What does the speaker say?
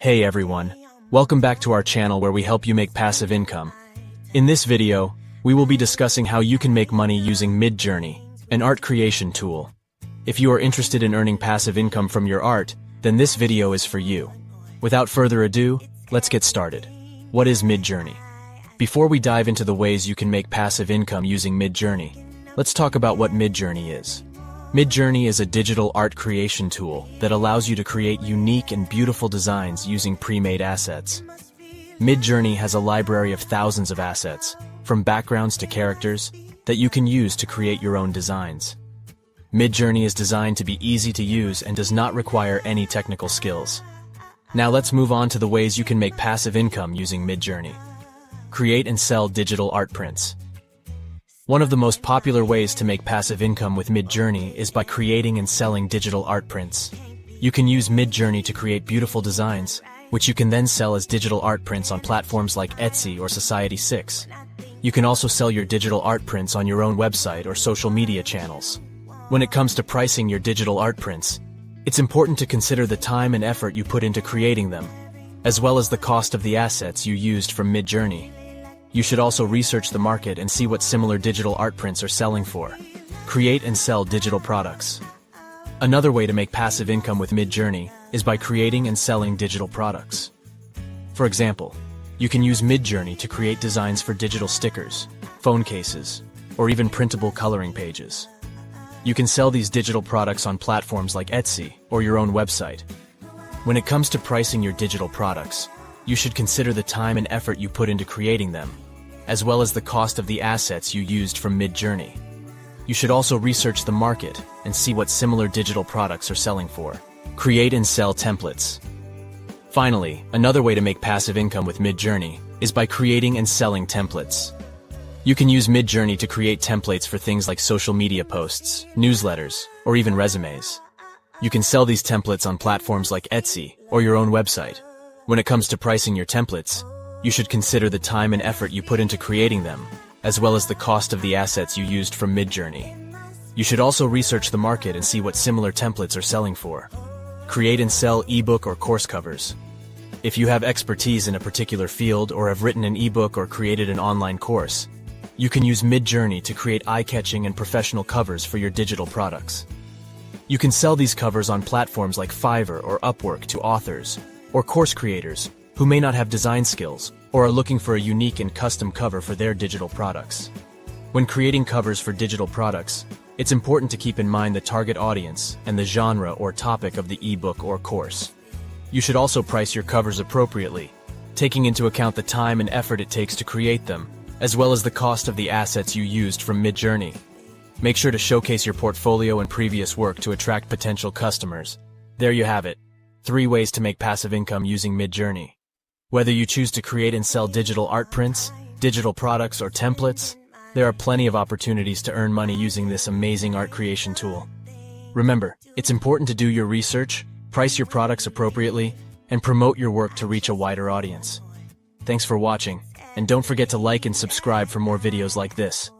Hey everyone, welcome back to our channel where we help you make passive income. In this video, we will be discussing how you can make money using Midjourney, an art creation tool. If you are interested in earning passive income from your art, then this video is for you. Without further ado, let's get started. What is Midjourney? Before we dive into the ways you can make passive income using Midjourney, let's talk about what Midjourney is. Midjourney is a digital art creation tool that allows you to create unique and beautiful designs using pre-made assets. Midjourney has a library of thousands of assets, from backgrounds to characters, that you can use to create your own designs. Midjourney is designed to be easy to use and does not require any technical skills. Now let's move on to the ways you can make passive income using Midjourney. Create and sell digital art prints. One of the most popular ways to make passive income with Midjourney is by creating and selling digital art prints. You can use Midjourney to create beautiful designs, which you can then sell as digital art prints on platforms like Etsy or Society6. You can also sell your digital art prints on your own website or social media channels. When it comes to pricing your digital art prints, it's important to consider the time and effort you put into creating them, as well as the cost of the assets you used from Midjourney. You should also research the market and see what similar digital art prints are selling for. Create and sell digital products. Another way to make passive income with Midjourney is by creating and selling digital products. For example, you can use Midjourney to create designs for digital stickers, phone cases, or even printable coloring pages. You can sell these digital products on platforms like Etsy or your own website. When it comes to pricing your digital products, you should consider the time and effort you put into creating them, as well as the cost of the assets you used from Midjourney. You should also research the market and see what similar digital products are selling for. Create and sell templates. Finally, another way to make passive income with Midjourney is by creating and selling templates. You can use Midjourney to create templates for things like social media posts, newsletters, or even resumes. You can sell these templates on platforms like Etsy or your own website. When it comes to pricing your templates, you should consider the time and effort you put into creating them, as well as the cost of the assets you used from Midjourney. You should also research the market and see what similar templates are selling for. Create and sell ebook or course covers. If you have expertise in a particular field or have written an ebook or created an online course, you can use Midjourney to create eye-catching and professional covers for your digital products. You can sell these covers on platforms like Fiverr or Upwork to authors or course creators who may not have design skills or are looking for a unique and custom cover for their digital products. When creating covers for digital products, it's important to keep in mind the target audience and the genre or topic of the ebook or course. You should also price your covers appropriately, taking into account the time and effort it takes to create them, as well as the cost of the assets you used from Midjourney. Make sure to showcase your portfolio and previous work to attract potential customers. There you have it. 3 ways to make passive income using Midjourney. Whether you choose to create and sell digital art prints, digital products, or templates, there are plenty of opportunities to earn money using this amazing art creation tool. Remember, it's important to do your research, price your products appropriately, and promote your work to reach a wider audience. Thanks for watching, and don't forget to like and subscribe for more videos like this.